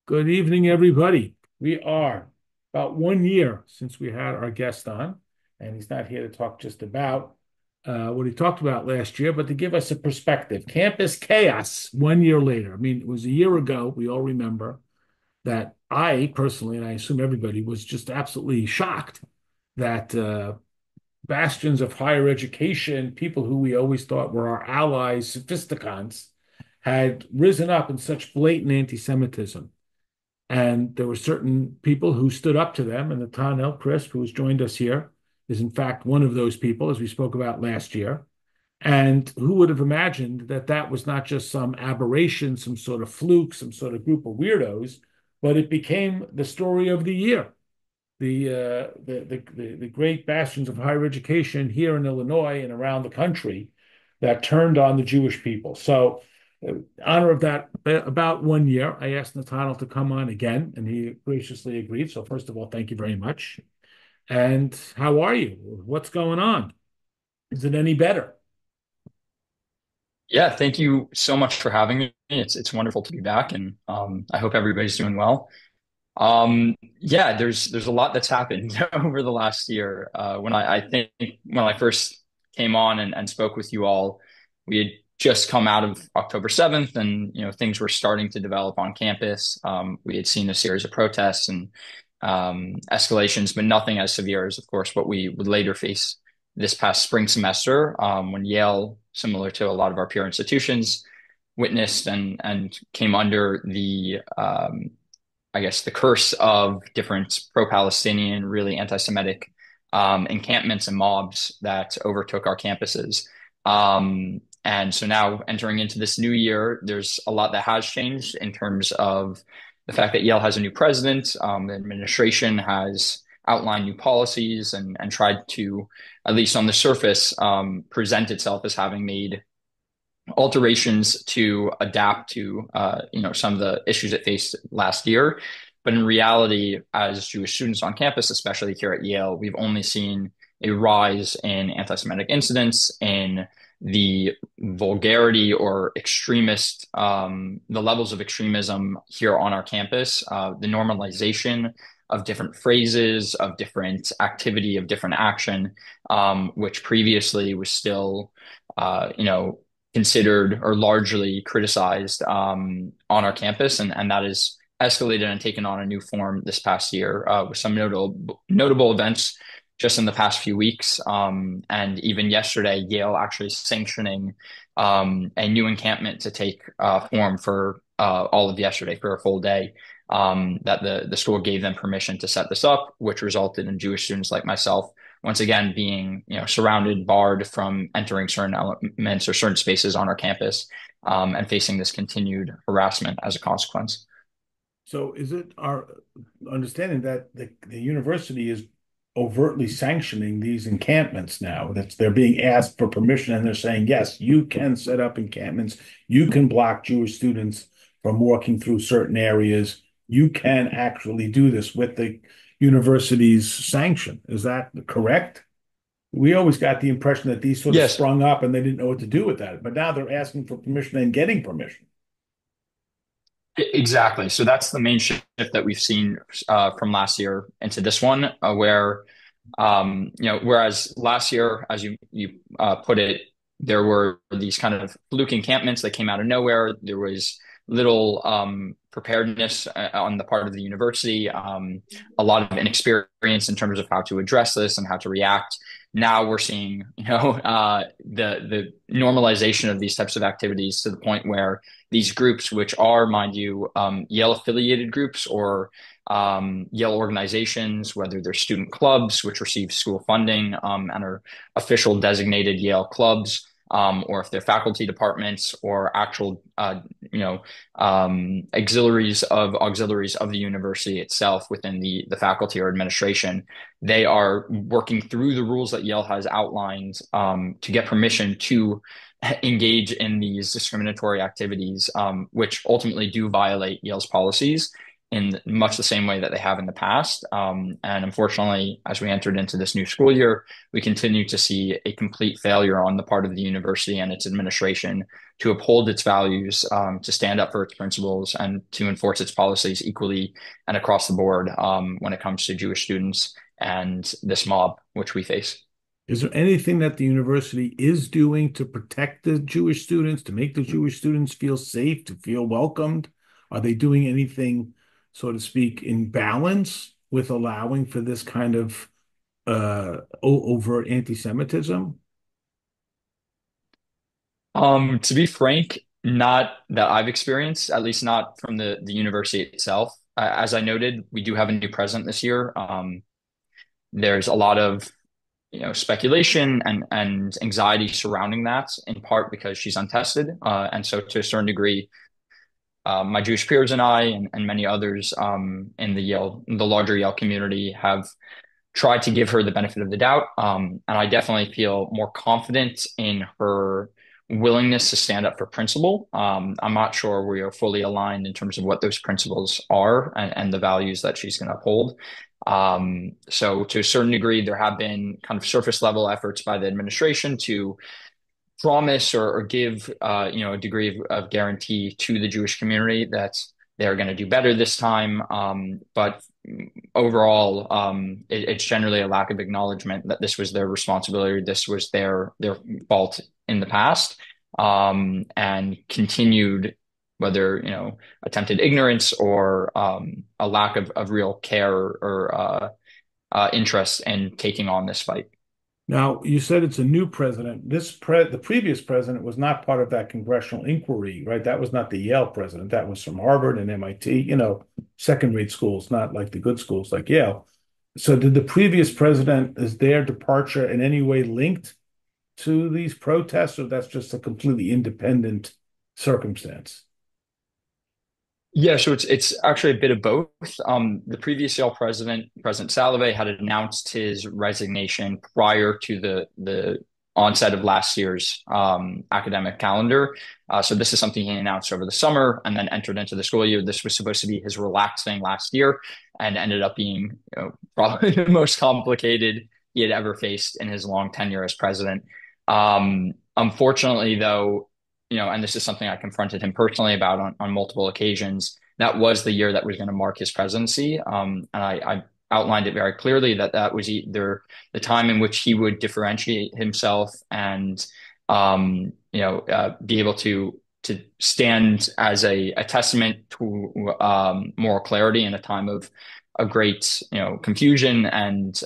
Good evening, everybody. We are about 1 year since we had our guest on, and he's not here to talk just about what he talked about last year, but to give us a perspective. Campus chaos 1 year later. I mean, it was a year ago. We all remember that I personally, and I assume everybody, was just absolutely shocked that bastions of higher education, people who we always thought were our allies, sophisticons, had risen up in such blatant anti-Semitism. And there were certain people who stood up to them, and Nathaniel Crisp, who has joined us here, is in fact one of those people, as we spoke about last year. And who would have imagined that that was not just some aberration, some sort of fluke, some sort of group of weirdos, but it became the story of the year. The great bastions of higher education here in Illinois and around the country that turned on the Jewish people. So, honor of that, about 1 year, I asked Nathaniel to come on again, and he graciously agreed. So, first of all, thank you very much. And how are you? What's going on? Is it any better? Yeah, thank you so much for having me. It's wonderful to be back, and I hope everybody's doing well. Yeah, there's a lot that's happened over the last year. I think when I first came on and spoke with you all, we had just come out of October 7th, and things were starting to develop on campus. We had seen a series of protests and escalations, but nothing as severe as, of course, what we would later face this past spring semester, when Yale, similar to a lot of our peer institutions, witnessed and came under the I guess the curse of different pro-Palestinian, really anti-Semitic encampments and mobs that overtook our campuses. And so now entering into this new year, there's a lot that has changed in terms of the fact that Yale has a new president. The administration has outlined new policies and tried to, at least on the surface, present itself as having made alterations to adapt to some of the issues it faced last year. But in reality, as Jewish students on campus, especially here at Yale, we've only seen a rise in anti-Semitic incidents, in the vulgarity or the levels of extremism here on our campus, the normalization of different phrases, of different activity, of different action, which previously was still, considered or largely criticized on our campus, and that is escalated and taken on a new form this past year, with some notable events just in the past few weeks. And even yesterday, Yale actually sanctioning a new encampment to take form for all of yesterday for a full day. That the school gave them permission to set this up, which resulted in Jewish students like myself once again being surrounded, barred from entering certain elements or certain spaces on our campus, and facing this continued harassment as a consequence. So, is it our understanding that the university is overtly sanctioning these encampments now? That they're being asked for permission and they're saying, yes, you can set up encampments. You can block Jewish students from walking through certain areas. You can actually do this with the university's sanction. Is that correct? We always got the impression that these sort of Yes, sprung up and they didn't know what to do with that. But now they're asking for permission and getting permission. exactly. So that's the main shift that we've seen from last year into this one, where whereas last year, as you put it, there were these kind of fluke encampments that came out of nowhere. There was little preparedness on the part of the university, a lot of inexperience in terms of how to address this and how to react. Now we're seeing, the normalization of these types of activities to the point where these groups, which are, mind you, Yale affiliated groups or Yale organizations, whether they're student clubs, which receive school funding and are official designated Yale clubs, or if they're faculty departments or actual, auxiliaries of the university itself within the faculty or administration. They are working through the rules that Yale has outlined to get permission to engage in these discriminatory activities, which ultimately do violate Yale's policies. in much the same way that they have in the past. And unfortunately, as we entered into this new school year, we continue to see a complete failure on the part of the university and its administration to uphold its values, to stand up for its principles, and to enforce its policies equally and across the board when it comes to Jewish students and this mob which we face. Is there anything that the university is doing to protect the Jewish students, to make the Jewish students feel safe, to feel welcomed? Are they doing anything, so to speak, in balance with allowing for this kind of overt anti-Semitism? To be frank, not that I've experienced, at least not from the university itself. As I noted, we do have a new president this year. There's a lot of speculation and anxiety surrounding that, in part because she's untested, and so to a certain degree, my Jewish peers and I and many others in the larger Yale community have tried to give her the benefit of the doubt. And I definitely feel more confident in her willingness to stand up for principle. I'm not sure we are fully aligned in terms of what those principles are and the values that she's going to uphold. So to a certain degree, there have been kind of surface level efforts by the administration to promise or give a degree of guarantee to the Jewish community that they're going to do better this time. But overall, it's generally a lack of acknowledgement that this was their responsibility, this was their fault in the past, and continued, whether attempted ignorance or a lack of real care or interest in taking on this fight. Now, you said it's a new president. The previous president was not part of that congressional inquiry, right? That was not the Yale president. That was from Harvard and MIT, second-rate schools, not like the good schools like Yale. So did the previous president, is their departure in any way linked to these protests, or that's just a completely independent circumstance? Yeah, so it's actually a bit of both. The previous Yale president, President Salovey, had announced his resignation prior to the onset of last year's academic calendar. So this is something he announced over the summer and then entered into the school year. This was supposed to be his relaxing last year and ended up being, probably the most complicated he had ever faced in his long tenure as president. Unfortunately, though, and this is something I confronted him personally about on multiple occasions. That was the year that was going to mark his presidency. And I outlined it very clearly that was either the time in which he would differentiate himself and, be able to stand as a testament to moral clarity in a time of great, confusion and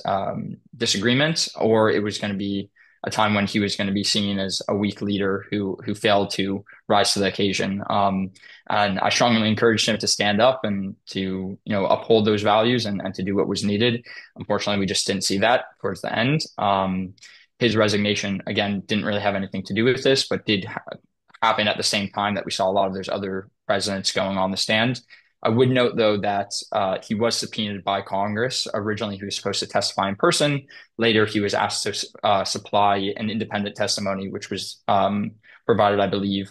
disagreement, or it was going to be a time when he was going to be seen as a weak leader who failed to rise to the occasion. And I strongly encouraged him to stand up and to uphold those values and to do what was needed. Unfortunately, we just didn't see that towards the end. His resignation again didn't really have anything to do with this, but did happen at the same time that we saw a lot of those other presidents going on the stand. I would note, though, that he was subpoenaed by Congress. Originally, he was supposed to testify in person. Later, he was asked to supply an independent testimony, which was provided, I believe,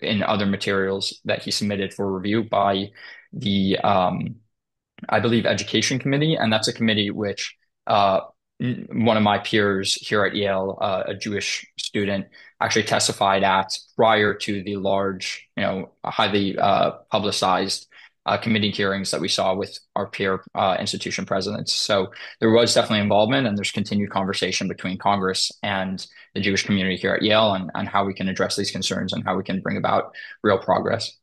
in other materials that he submitted for review by the, I believe, Education Committee. And that's a committee which one of my peers here at Yale, a Jewish student, actually testified at prior to the large, highly publicized committee hearings that we saw with our peer institution presidents. So there was definitely involvement, and there's continued conversation between Congress and the Jewish community here at Yale and how we can address these concerns and how we can bring about real progress.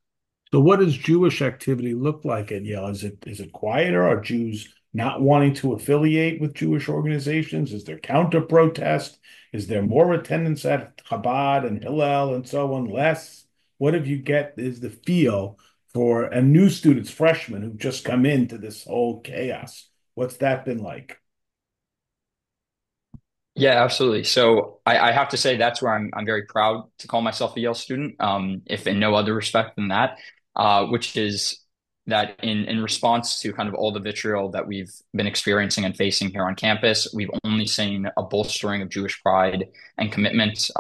So what does Jewish activity look like at Yale? Is it quieter? Are Jews not wanting to affiliate with Jewish organizations? Is there counter protest? Is there more attendance at Chabad and Hillel and so on? Less? What have you get is the feel for a new students, freshmen who've just come into this whole chaos? What's that been like? Yeah, absolutely. So I have to say that's where I'm very proud to call myself a Yale student, if in no other respect than that, which is that in response to kind of all the vitriol that we've been experiencing and facing here on campus, we've only seen a bolstering of Jewish pride and commitment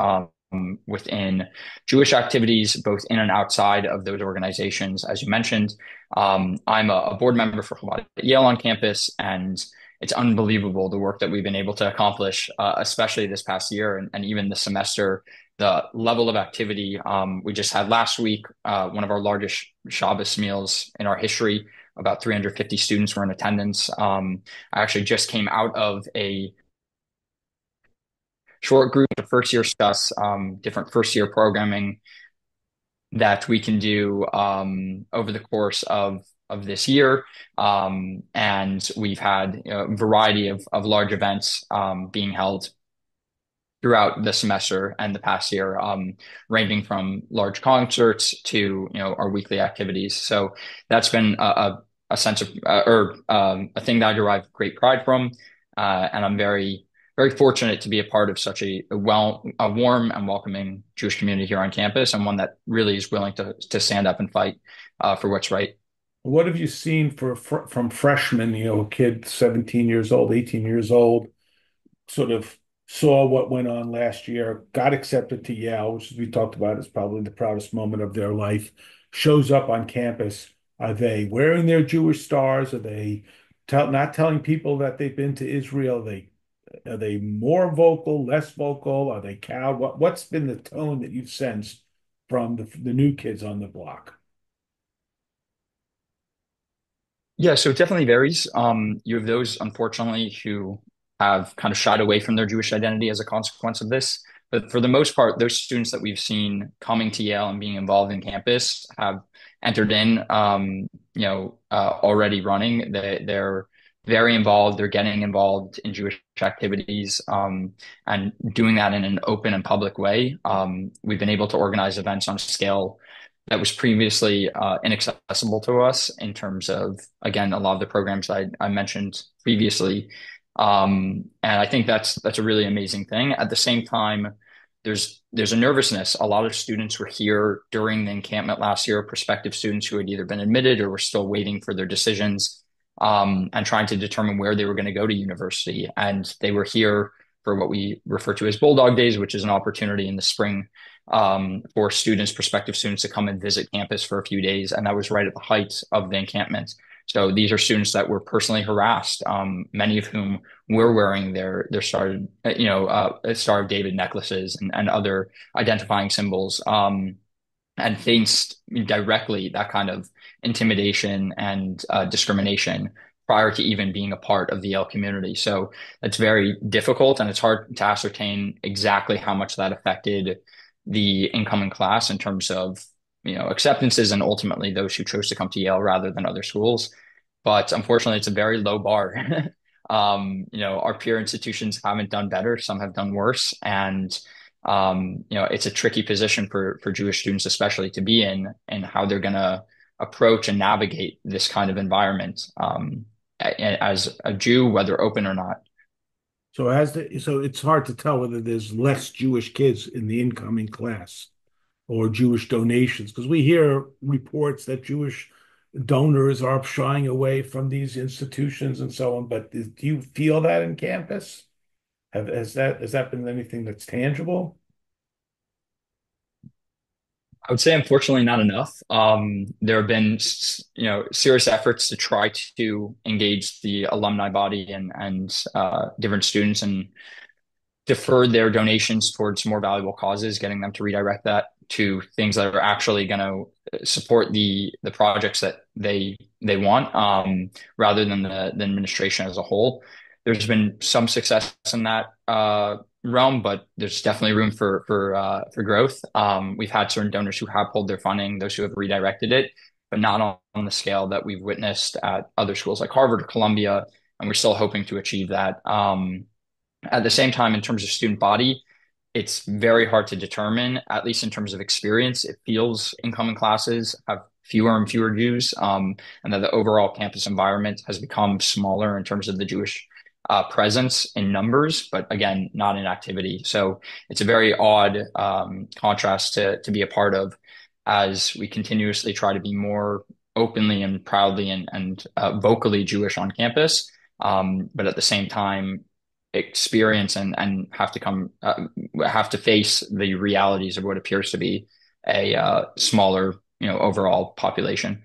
within Jewish activities, both in and outside of those organizations, as you mentioned. I'm a board member for Chabad at Yale on campus, and it's unbelievable the work that we've been able to accomplish, especially this past year and even this semester. The level of activity we just had last week, one of our largest Shabbos meals in our history. About 350 students were in attendance. I actually just came out of a short group of first year discuss different first year programming that we can do over the course of this year. And we've had a variety of large events being held throughout the semester and the past year, ranging from large concerts to our weekly activities. So that's been a sense of or a thing that I derive great pride from, and I'm very fortunate to be a part of such a warm and welcoming Jewish community here on campus, and one that really is willing to stand up and fight for what's right. What have you seen from freshmen, a kid 17 years old, 18 years old, sort of saw what went on last year, got accepted to Yale, which as we talked about is probably the proudest moment of their life, shows up on campus. Are they wearing their Jewish stars? Are they not telling people that they've been to Israel? Are they more vocal, less vocal? Are they cowed? What's been the tone that you've sensed from the new kids on the block? Yeah, so it definitely varies. You have those, unfortunately, who have kind of shied away from their Jewish identity as a consequence of this. But for the most part, those students that we've seen coming to Yale and being involved in campus have entered in, already running. They're very involved. They're getting involved in Jewish activities, and doing that in an open and public way. We've been able to organize events on a scale that was previously inaccessible to us in terms of, again, a lot of the programs I mentioned previously. And I think that's a really amazing thing. At the same time, there's a nervousness. A lot of students were here during the encampment last year, prospective students who had either been admitted or were still waiting for their decisions, and trying to determine where they were going to go to university. And they were here for what we refer to as Bulldog Days, which is an opportunity in the spring for students, prospective students, to come and visit campus for a few days. And that was right at the height of the encampment. So these are students that were personally harassed, many of whom were wearing their Star of David necklaces and other identifying symbols, and faced directly that kind of intimidation and discrimination prior to even being a part of the Yale community. So it's very difficult, and it's hard to ascertain exactly how much that affected the incoming class in terms of acceptances and ultimately those who chose to come to Yale rather than other schools. But unfortunately, it's a very low bar. Our peer institutions haven't done better; some have done worse, and it's a tricky position for Jewish students, especially to be in, and how they're going to approach and navigate this kind of environment, as a Jew, whether open or not. So it's hard to tell whether there's less Jewish kids in the incoming class or Jewish donations, because we hear reports that Jewish donors are shying away from these institutions and so on. But do you feel that in campus? Has that been anything that's tangible? I would say, unfortunately, not enough. There have been, serious efforts to try to engage the alumni body and different students and defer their donations towards more valuable causes, getting them to redirect that to things that are actually going to support the projects that they want, rather than the administration as a whole. There's been some success in that realm, but there's definitely room for growth. We've had certain donors who have pulled their funding, those who have redirected it, but not on the scale that we've witnessed at other schools like Harvard or Columbia, and we're still hoping to achieve that. At the same time, in terms of student body, it's very hard to determine, at least in terms of experience. It feels incoming classes have fewer and fewer Jews, and that the overall campus environment has become smaller in terms of the Jewish presence in numbers, but again, not in activity. So it's a very odd contrast to be a part of, as we continuously try to be more openly and proudly and vocally Jewish on campus. But at the same time, experience and have to face the realities of what appears to be a smaller, overall population.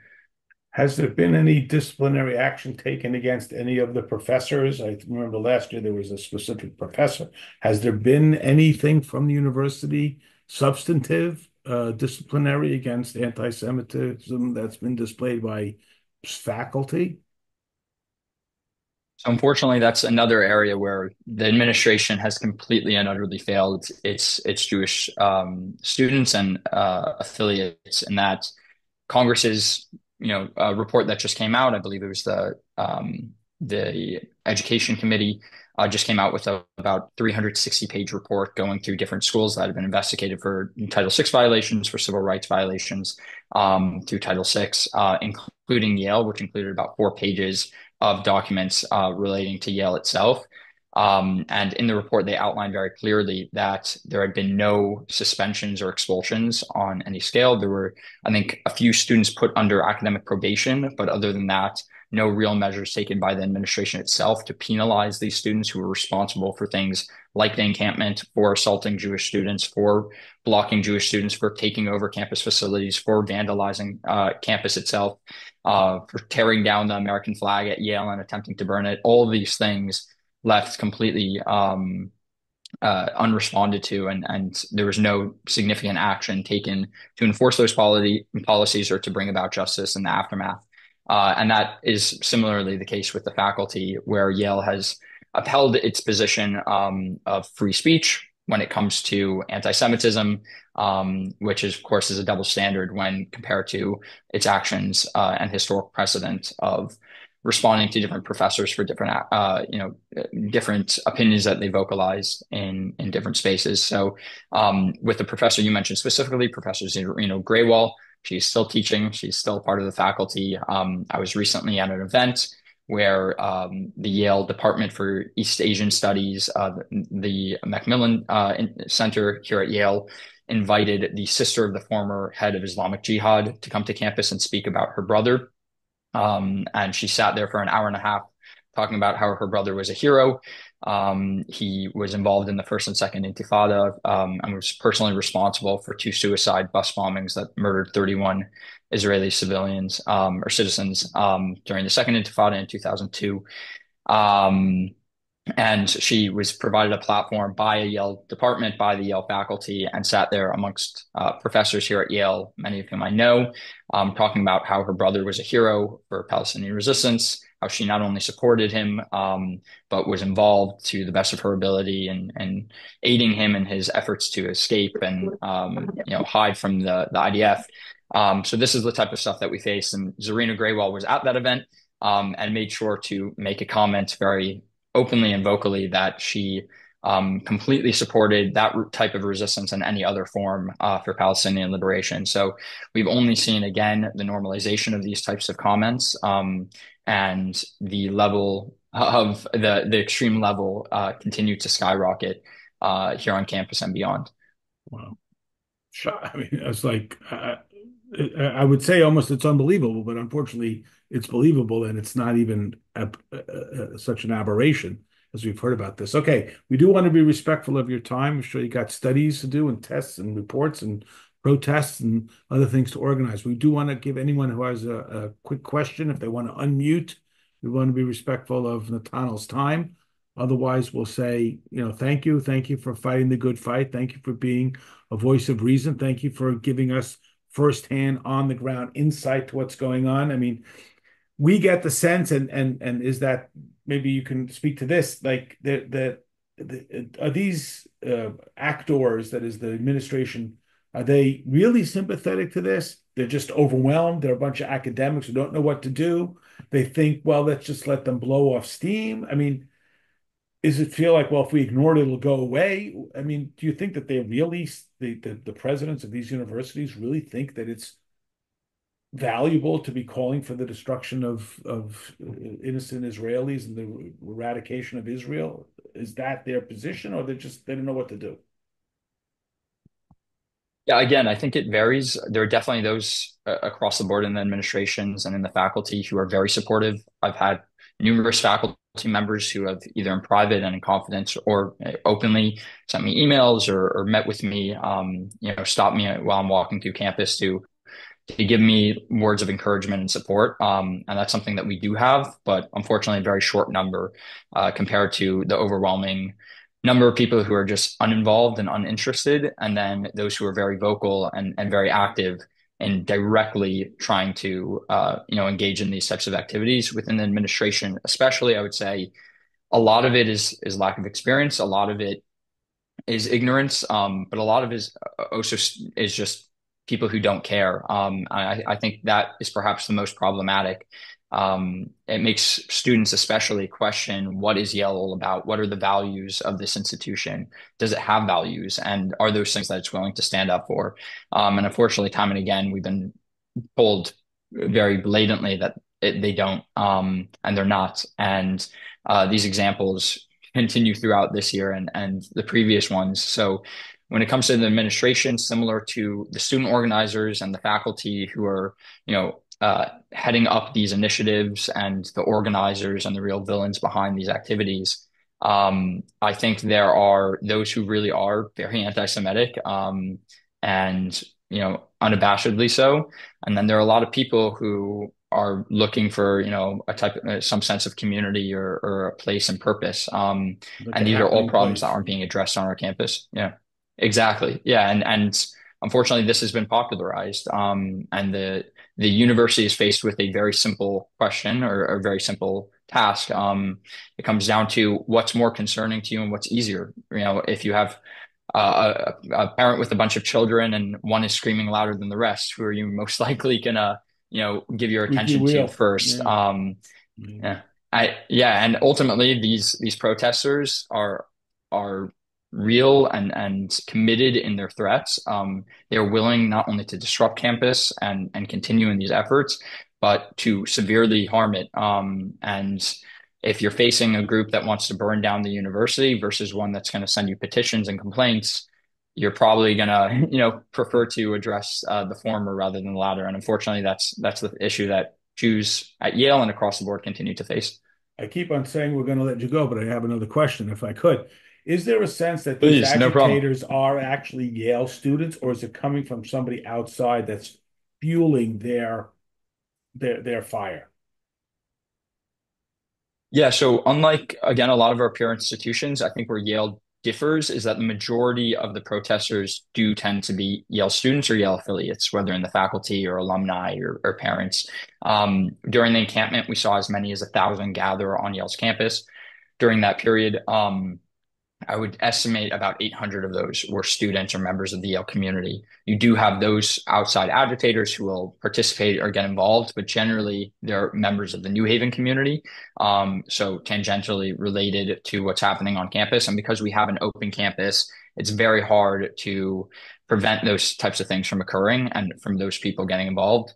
Has there been any disciplinary action taken against any of the professors? I remember last year there was a specific professor. Has there been anything from the university substantive, disciplinary against anti-Semitism that's been displayed by faculty? So unfortunately, that's another area where the administration has completely and utterly failed its Jewish students and affiliates, and that Congress's report that just came out, I believe it was the Education Committee, just came out with about 360-page report going through different schools that have been investigated for Title VI violations, for civil rights violations, through Title VI, including Yale, which included about 4 pages of documents relating to Yale itself. And in the report, they outlined very clearly that there had been no suspensions or expulsions on any scale. There were, I think, a few students put under academic probation, but other than that, no real measures taken by the administration itself to penalize these students who were responsible for things like the encampment, for assaulting Jewish students, for blocking Jewish students, for taking over campus facilities, for vandalizing campus itself, for tearing down the American flag at Yale and attempting to burn it. All of these things left completely unresponded to, and there was no significant action taken to enforce those policies or to bring about justice in the aftermath. And that is similarly the case with the faculty, where Yale has upheld its position of free speech when it comes to anti-Semitism, which is, of course, is a double standard when compared to its actions and historical precedent of responding to different professors for different opinions that they vocalize in different spaces. So, with the professor you mentioned specifically, Professor Zarina Graywall, she's still teaching. She's still part of the faculty. I was recently at an event where the Yale Department for East Asian Studies, the Macmillan Center here at Yale, invited the sister of the former head of Islamic Jihad to come to campus and speak about her brother. And she sat there for an hour and a half talking about how her brother was a hero. He was involved in the first and second Intifada, and was personally responsible for 2 suicide bus bombings that murdered 31 Israeli civilians or citizens during the second Intifada in 2002. And she was provided a platform by a Yale department, by the Yale faculty, and sat there amongst professors here at Yale, many of whom I know, talking about how her brother was a hero for Palestinian resistance, how she not only supported him, but was involved to the best of her ability and aiding him in his efforts to escape and hide from the IDF. So this is the type of stuff that we face. And Zarina Graywall was at that event and made sure to make a comment very openly and vocally that she completely supported that type of resistance and any other form for Palestinian liberation. So we've only seen, again, the normalization of these types of comments, and the level of the extreme level continue to skyrocket here on campus and beyond. Wow. I mean, it's like I would say almost it's unbelievable, but unfortunately, it's believable, and it's not even such an aberration as we've heard about this. Okay, we do want to be respectful of your time. I'm sure you got studies to do and tests and reports and protests and other things to organize. We do want to give anyone who has a quick question, if they want to unmute, we want to be respectful of Natanel's time. Otherwise, we'll say, thank you. Thank you for fighting the good fight. Thank you for being a voice of reason. Thank you for giving us firsthand on the ground insight to what's going on. I mean, we get the sense, and is that maybe you can speak to this, like are these actors, that is the administration, are they really sympathetic to this? They're just overwhelmed. They're a bunch of academics who don't know what to do. They think, well, let's just let them blow off steam. I mean, does it feel like, well, if we ignore it, it'll go away? I mean, do you think that they really, the presidents of these universities really think that it's valuable to be calling for the destruction of innocent Israelis and the eradication of Israel? Is that their position, or they don't know what to do? Yeah, again, I think it varies. There are definitely those across the board in the administrations and in the faculty who are very supportive. I've had numerous faculty members who have either in private and in confidence or openly sent me emails or met with me, stopped me while I'm walking through campus to give me words of encouragement and support. And that's something that we do have, but unfortunately, a very short number compared to the overwhelming number of people who are just uninvolved and uninterested, and then those who are very vocal and very active and directly trying to engage in these types of activities within the administration, especially. I would say a lot of it is lack of experience, a lot of it is ignorance, but a lot of it is also is just people who don't care. I think that is perhaps the most problematic. It makes students especially question, what is Yale all about? What are the values of this institution? Does it have values? And are those things that it's willing to stand up for? And unfortunately, time and again, we've been told very blatantly that they don't, and they're not. And these examples continue throughout this year and the previous ones. So when it comes to the administration, similar to the student organizers and the faculty who are, heading up these initiatives and the organizers and the real villains behind these activities, I think there are those who really are very anti-Semitic, and unabashedly so. And then there are a lot of people who are looking for, a type of some sense of community or a place and purpose. Like a And these are all happening problems that place. aren't being addressed on our campus. Yeah, exactly. Yeah, and unfortunately, this has been popularized. And the university is faced with a very simple question or a very simple task. It comes down to what's more concerning to you and what's easier. If you have a parent with a bunch of children and one is screaming louder than the rest, who are you most likely gonna, give your Squeaky attention to wheel. first? Yeah. Yeah. Yeah, and ultimately these protesters are real and committed in their threats. They're willing not only to disrupt campus and continue in these efforts, but to severely harm it. And if you're facing a group that wants to burn down the university versus one that's going to send you petitions and complaints, you're probably going to, prefer to address the former rather than the latter. And unfortunately, that's the issue that Jews at Yale and across the board continue to face. I keep on saying we're going to let you go, but I have another question if I could. Is there a sense that these Please, no problem. agitators are actually Yale students, or is it coming from somebody outside that's fueling their fire? Yeah, so unlike again a lot of our peer institutions, I think where Yale differs is that the majority of the protesters do tend to be Yale students or Yale affiliates, whether in the faculty or alumni or parents. During the encampment, we saw as many as 1,000 gather on Yale's campus during that period. I would estimate about 800 of those were students or members of the Yale community. You do have those outside agitators who will participate or get involved, but generally they're members of the New Haven community, so tangentially related to what's happening on campus. And because we have an open campus, it's very hard to prevent those types of things from occurring and from those people getting involved.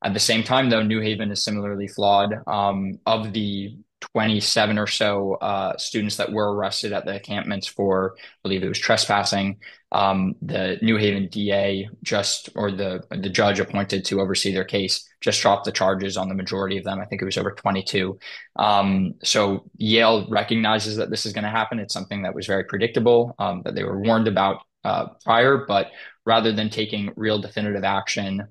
At the same time, though, New Haven is similarly flawed. Of the 27 or so students that were arrested at the encampments for, I believe it was trespassing. The New Haven DA or the judge appointed to oversee their case just dropped the charges on the majority of them. I think it was over 22. So Yale recognizes that this is going to happen. It's something that was very predictable, that they were warned about prior, but rather than taking real definitive action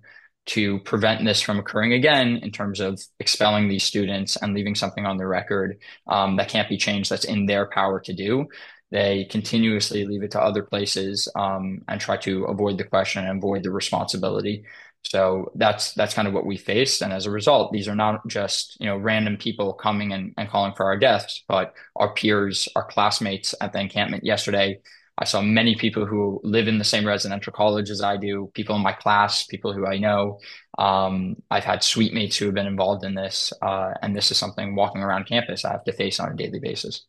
to prevent this from occurring again in terms of expelling these students and leaving something on the record that can't be changed, that's in their power to do. They continuously leave it to other places and try to avoid the question and avoid the responsibility. So that's kind of what we faced. And as a result, these are not just, random people coming and calling for our deaths, but our peers, our classmates at the encampment yesterday. I saw many people who live in the same residential college as I do, people in my class, people who I know. I've had suite mates who have been involved in this, and this is something walking around campus I have to face on a daily basis.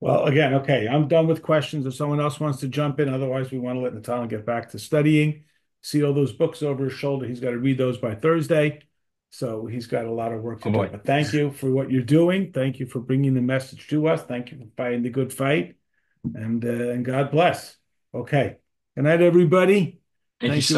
Well, again, okay, I'm done with questions. If someone else wants to jump in, otherwise we want to let Natalia get back to studying. See all those books over his shoulder. He's got to read those by Thursday. So he's got a lot of work to Oh do. boy. But thank you for what you're doing. Thank you for bringing the message to us. Thank you for fighting the good fight. And God bless. Okay. Good night, everybody. Thank you Thank you. so